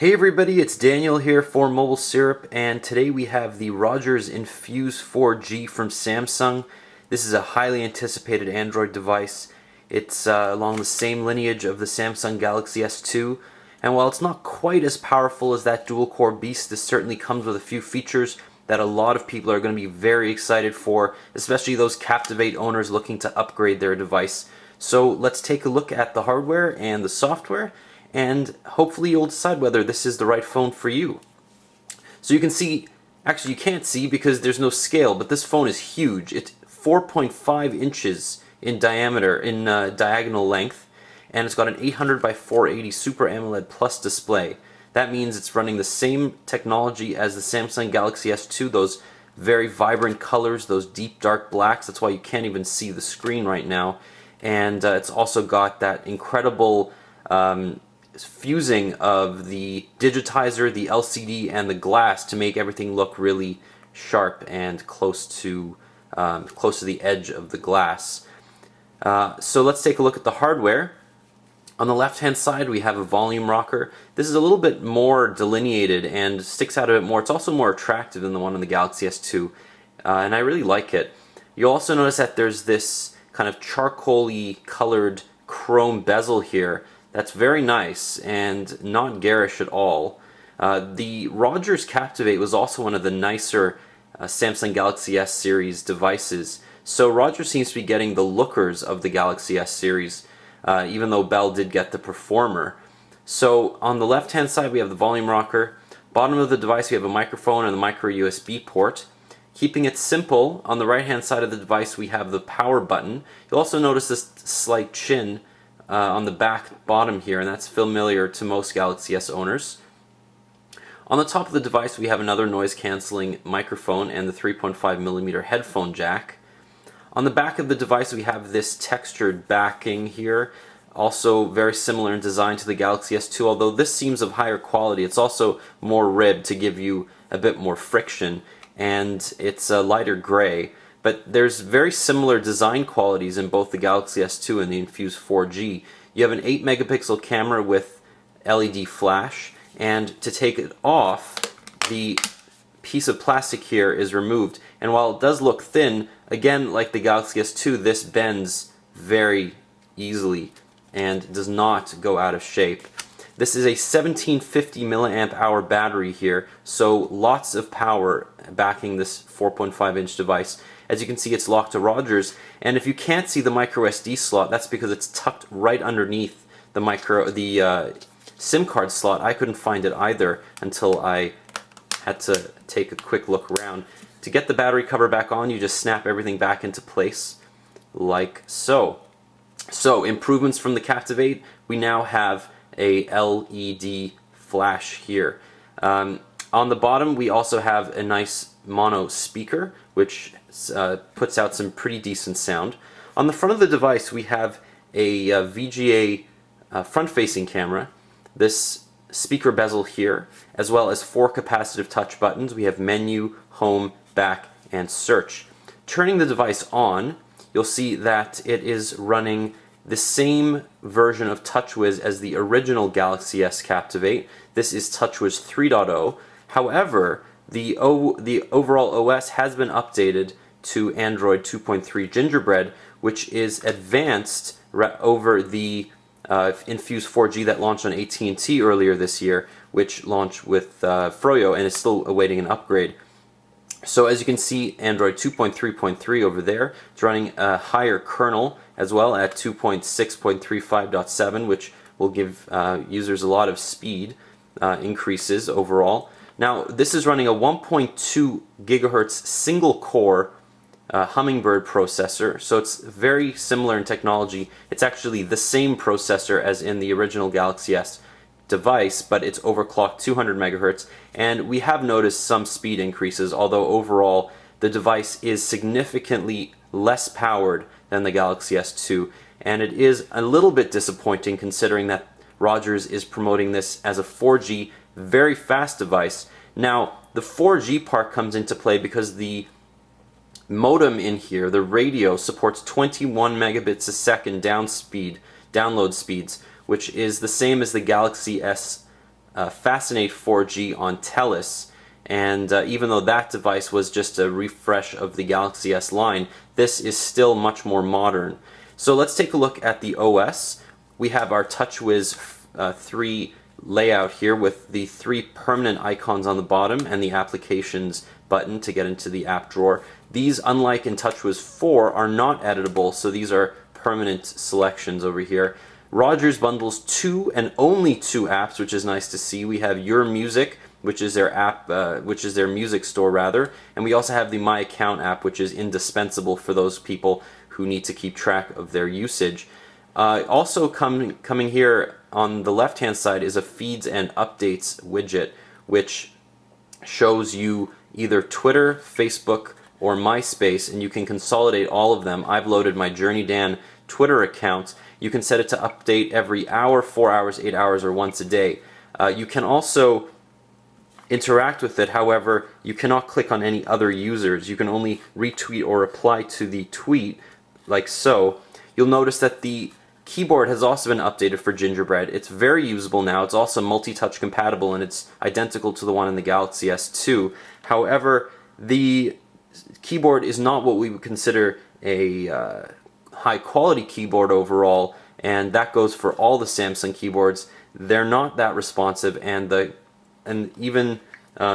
Hey everybody, it's Daniel here for Mobile Syrup, and today we have the Rogers Infuse 4G from Samsung. This is a highly anticipated Android device. It's along the same lineage of the Samsung Galaxy S2, and while it's not quite as powerful as that dual-core beast, this certainly comes with a few features that a lot of people are going to be very excited for, especially those Captivate owners looking to upgrade their device. So let's take a look at the hardware and the software, and hopefully you'll decide whether this is the right phone for you. So you can see, actually you can't see because there's no scale, but this phone is huge. It's 4.5 inches in diameter, in diagonal length, and it's got an 800 by 480 Super AMOLED Plus display. That means it's running the same technology as the Samsung Galaxy S2, those very vibrant colors, those deep dark blacks. That's why you can't even see the screen right now. And it's also got that incredible fusing of the digitizer, the LCD, and the glass to make everything look really sharp and close to the edge of the glass. So let's take a look at the hardware. On the left hand side we have a volume rocker. This is a little bit more delineated and sticks out a bit more. It's also more attractive than the one on the Galaxy S2, and I really like it. You'll also notice that there's this kind of charcoal-y colored chrome bezel here. That's very nice and not garish at all. The Rogers Captivate was also one of the nicer Samsung Galaxy S series devices. So Rogers seems to be getting the lookers of the Galaxy S series, even though Bell did get the Performer. So on the left hand side we have the volume rocker. Bottom of the device we have a microphone and a micro USB port. Keeping it simple, on the right hand side of the device we have the power button. You'll also notice this slight chin on the back bottom here, and that's familiar to most Galaxy S owners. On the top of the device we have another noise cancelling microphone and the 3.5mm headphone jack. On the back of the device we have this textured backing here, also very similar in design to the Galaxy S2, although this seems of higher quality. It's also more ribbed to give you a bit more friction, and it's a lighter gray. But there's very similar design qualities in both the Galaxy S2 and the Infuse 4G. You have an 8 megapixel camera with LED flash, and to take it off, the piece of plastic here is removed. And while it does look thin, again, like the Galaxy S2, this bends very easily and does not go out of shape. This is a 1750 milliamp hour battery here, so lots of power backing this 4.5 inch device. As you can see, it's locked to Rogers, and if you can't see the micro SD slot, that's because it's tucked right underneath the SIM card slot. I couldn't find it either until I had to take a quick look around. To get the battery cover back on, you just snap everything back into place like so. So, improvements from the Captivate, we now have a LED flash here. On the bottom we also have a nice mono speaker, which puts out some pretty decent sound. On the front of the device we have a VGA front-facing camera, this speaker bezel here, as well as 4 capacitive touch buttons. We have menu, home, back, and search. Turning the device on, you'll see that it is running the same version of TouchWiz as the original Galaxy S Captivate. This is TouchWiz 3.0. However, the overall OS has been updated to Android 2.3 Gingerbread, which is advanced over the Infuse 4G that launched on AT&T earlier this year, which launched with Froyo and is still awaiting an upgrade. So as you can see, Android 2.3.3 over there, it's running a higher kernel as well at 2.6.35.7, which will give users a lot of speed increases overall. Now this is running a 1.2 gigahertz single core Hummingbird processor, so it's very similar in technology. It's actually the same processor as in the original Galaxy S device, but it's overclocked 200 megahertz, and we have noticed some speed increases, although overall the device is significantly less powered than the Galaxy S2, and it is a little bit disappointing considering that Rogers is promoting this as a 4G very fast device. Now the 4G part comes into play because the modem in here, the radio, supports 21 megabits a second download speeds, which is the same as the Galaxy S Fascinate 4G on Telus. And even though that device was just a refresh of the Galaxy S line, this is still much more modern. So let's take a look at the OS. We have our TouchWiz 3 layout here with the 3 permanent icons on the bottom and the applications button to get into the app drawer. These, unlike in TouchWiz 4, are not editable, so these are permanent selections over here. Rogers bundles 2 and only 2 apps, which is nice to see. We have Your Music, which is their app, which is their music store rather, and we also have the My Account app, which is indispensable for those people who need to keep track of their usage. Also coming here on the left-hand side is a Feeds and Updates widget, which shows you either Twitter, Facebook, or MySpace, and you can consolidate all of them. I've loaded my Journey Dan Twitter account. You can set it to update every hour, 4 hours, 8 hours, or once a day. You can also interact with it, however, you cannot click on any other users. You can only retweet or reply to the tweet, like so. You'll notice that the keyboard has also been updated for Gingerbread. It's very usable now. It's also multi-touch compatible, and it's identical to the one in the Galaxy S2. However, the keyboard is not what we would consider a high-quality keyboard overall, and that goes for all the Samsung keyboards. They're not that responsive, and even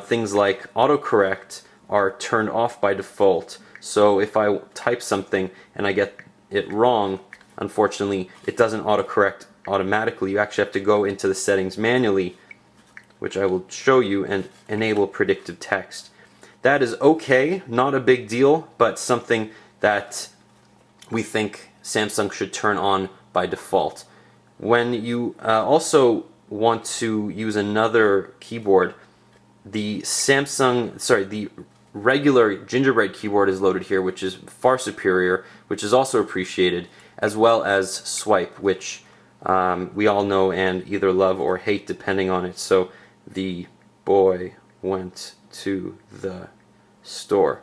things like autocorrect are turned off by default. So if I type something and I get it wrong, unfortunately, it doesn't autocorrect automatically. You actually have to go into the settings manually, which I will show you, and enable predictive text. That is okay, not a big deal, but something that we think Samsung should turn on by default. When you also want to use another keyboard, the regular Gingerbread keyboard is loaded here, which is far superior, which is also appreciated, as well as Swipe, which we all know and either love or hate depending on it. So the boy went to the store.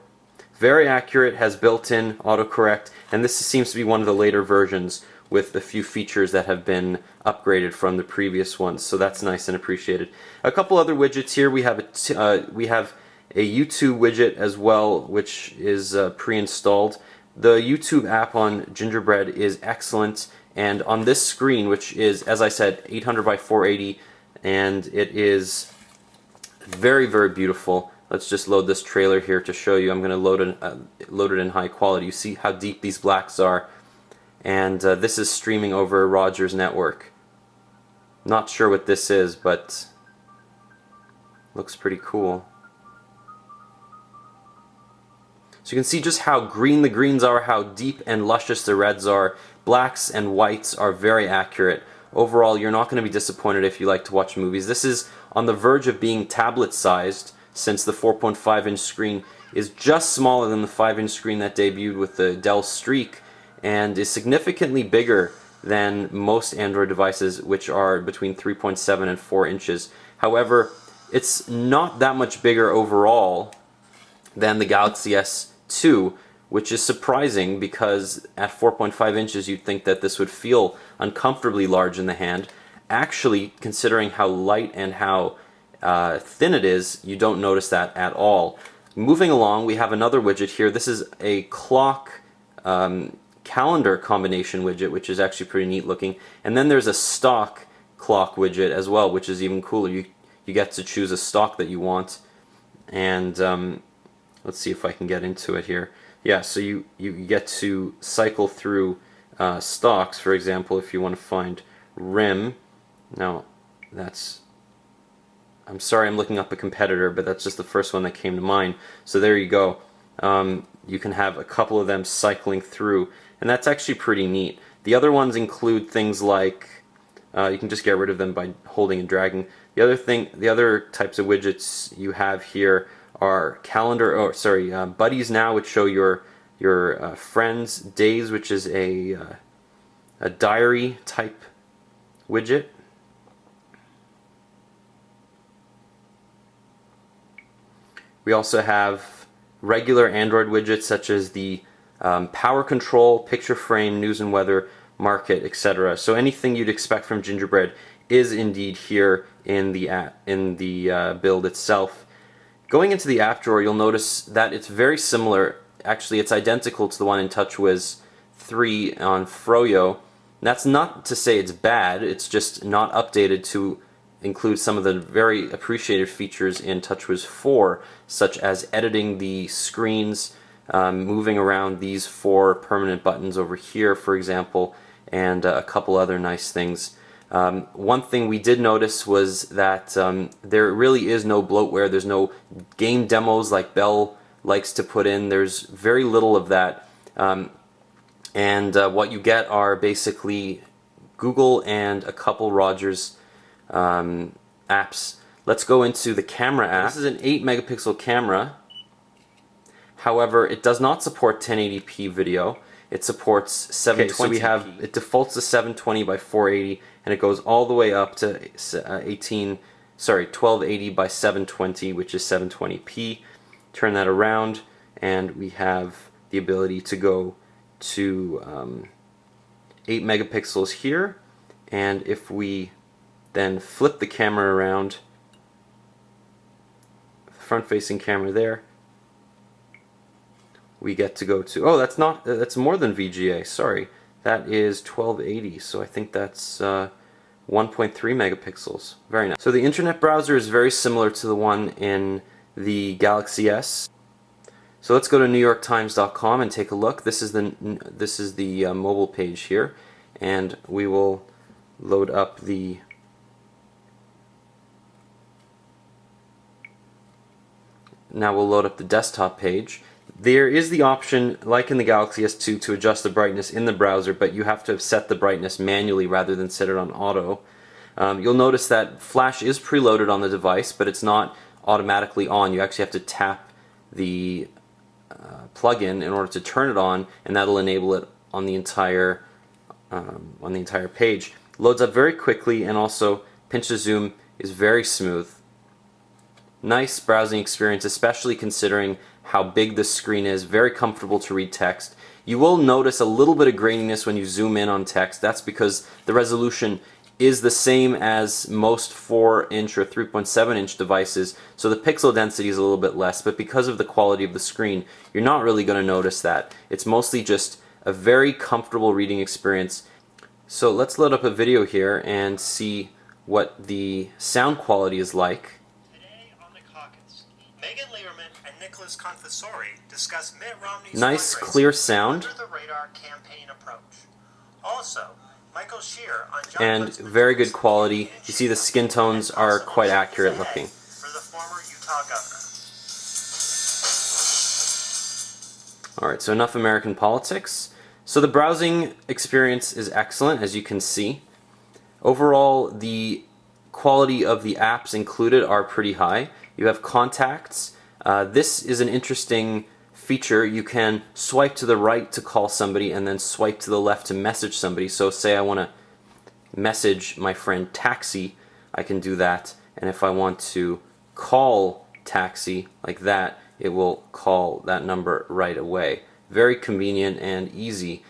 Very accurate, has built-in autocorrect, and this seems to be one of the later versions with a few features that have been upgraded from the previous ones, so that's nice and appreciated. A couple other widgets here. We have a YouTube widget as well, which is pre-installed. The YouTube app on Gingerbread is excellent, and on this screen, which is, as I said, 800 by 480, and it is very, very beautiful. Let's just load this trailer here to show you. I'm going to load it in high quality. You see how deep these blacks are, and this is streaming over Rogers network. Not sure what this is, but looks pretty cool. So you can see just how green the greens are, how deep and luscious the reds are. Blacks and whites are very accurate. Overall, you're not going to be disappointed if you like to watch movies. This is on the verge of being tablet-sized, since the 4.5-inch screen is just smaller than the 5-inch screen that debuted with the Dell Streak, and is significantly bigger than most Android devices, which are between 3.7 and 4 inches. However, it's not that much bigger overall than the Galaxy S2, which is surprising because at 4.5 inches you'd think that this would feel uncomfortably large in the hand. Actually, considering how light and how thin it is, you don't notice that at all. Moving along, we have another widget here. This is a clock calendar combination widget, which is actually pretty neat looking. And then there's a stock clock widget as well, which is even cooler. You get to choose a stock that you want. And let's see if I can get into it here. Yeah, so you get to cycle through stocks. For example, if you want to find RIM. Now, I'm sorry I'm looking up a competitor, but that's just the first one that came to mind. So there you go. You can have a couple of them cycling through, and that's actually pretty neat. The other ones include things like, you can just get rid of them by holding and dragging. The other types of widgets you have here are Buddies Now, which show your friends, Days, which is a diary type widget. We also have regular Android widgets such as the power control, picture frame, news and weather, market, etc. So anything you'd expect from Gingerbread is indeed here in the build itself. Going into the app drawer, you'll notice that it's very similar. Actually, it's identical to the one in TouchWiz 3 on Froyo. That's not to say it's bad, it's just not updated to include some of the very appreciated features in TouchWiz 4, such as editing the screens, moving around these 4 permanent buttons over here, for example, and a couple other nice things. One thing we did notice was that there really is no bloatware. There's no game demos like Bell likes to put in. There's very little of that. And what you get are basically Google and a couple Rogers apps. Let's go into the camera app. This is an 8 megapixel camera. However, it does not support 1080p video. It supports 720p. Okay, so it defaults to 720 by 480, and it goes all the way up to 1280 by 720, which is 720p. Turn that around, and we have the ability to go to 8 megapixels here, and if we then flip the camera around, front-facing camera there, we get to go to, oh, that's more than VGA, sorry, that is 1280, so I think that's 1.3 megapixels. Very nice. So the internet browser is very similar to the one in the Galaxy S. So let's go to NewYorkTimes.com and take a look. This is the mobile page here, and we will load up the desktop page. There is the option, like in the Galaxy S2, to adjust the brightness in the browser, but you have to have set the brightness manually rather than set it on auto. You'll notice that Flash is preloaded on the device, but it's not automatically on. You actually have to tap the plugin in order to turn it on, and that'll enable it on the entire page. Loads up very quickly, and also pinch to zoom is very smooth. Nice browsing experience, especially considering how big the screen is. Very comfortable to read text. You will notice a little bit of graininess when you zoom in on text. That's because the resolution is the same as most 4-inch or 3.7-inch devices, so the pixel density is a little bit less, but because of the quality of the screen, you're not really going to notice that. It's mostly just a very comfortable reading experience. So let's load up a video here and see what the sound quality is like. Discuss Mitt Romney's nice clear sound. Under-the-radar campaign approach. Also, Michael Shear on John and very good quality. You see the skin tones are quite accurate looking. For the former Utah governor. Alright, so enough American politics. So the browsing experience is excellent, as you can see. Overall, the quality of the apps included are pretty high. You have contacts. This is an interesting feature. You can swipe to the right to call somebody and then swipe to the left to message somebody. So say I want to message my friend Taxi, I can do that. And if I want to call Taxi like that, it will call that number right away. Very convenient and easy.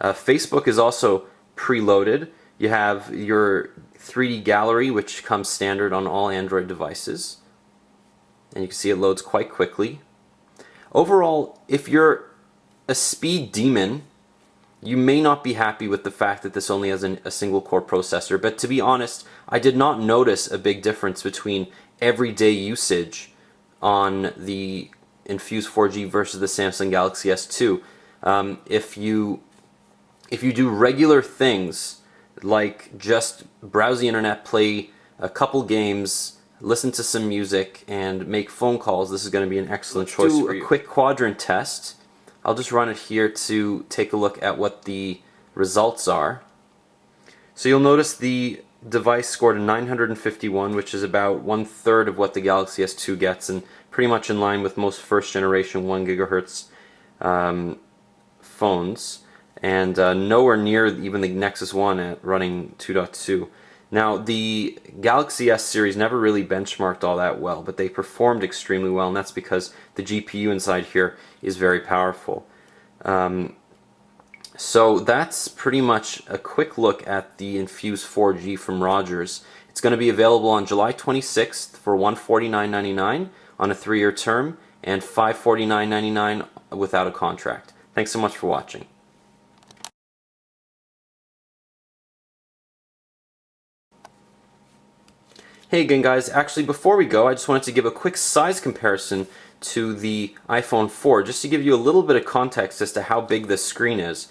Facebook is also preloaded. You have your 3D gallery, which comes standard on all Android devices. And you can see it loads quite quickly. Overall, if you're a speed demon, you may not be happy with the fact that this only has a single core processor, but to be honest, I did not notice a big difference between everyday usage on the Infuse 4G versus the Samsung Galaxy S2. If you do regular things like just browse the internet, play a couple games, listen to some music, and make phone calls, this is going to be an excellent choice for you. A quick quadrant test. I'll just run it here to take a look at what the results are. So you'll notice the device scored a 951, which is about 1/3 of what the Galaxy S2 gets, and pretty much in line with most first generation 1 gigahertz phones, and nowhere near even the Nexus 1 at running 2.2. Now, the Galaxy S series never really benchmarked all that well, but they performed extremely well, and that's because the GPU inside here is very powerful. So that's pretty much a quick look at the Infuse 4G from Rogers. It's going to be available on July 26th for $149.99 on a 3-year term and $549.99 without a contract. Thanks so much for watching. Hey again guys, actually before we go I just wanted to give a quick size comparison to the iPhone 4 just to give you a little bit of context as to how big this screen is.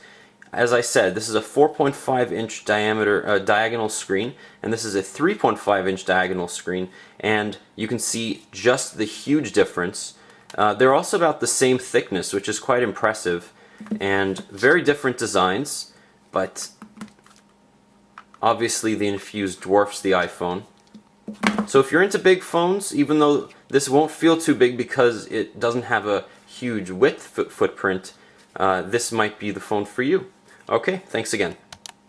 As I said, this is a 4.5 inch diameter diagonal screen, and this is a 3.5 inch diagonal screen, and you can see just the huge difference. They're also about the same thickness, which is quite impressive, and very different designs, but obviously the Infuse dwarfs the iPhone. So if you're into big phones, even though this won't feel too big because it doesn't have a huge width footprint, this might be the phone for you. Okay, thanks again.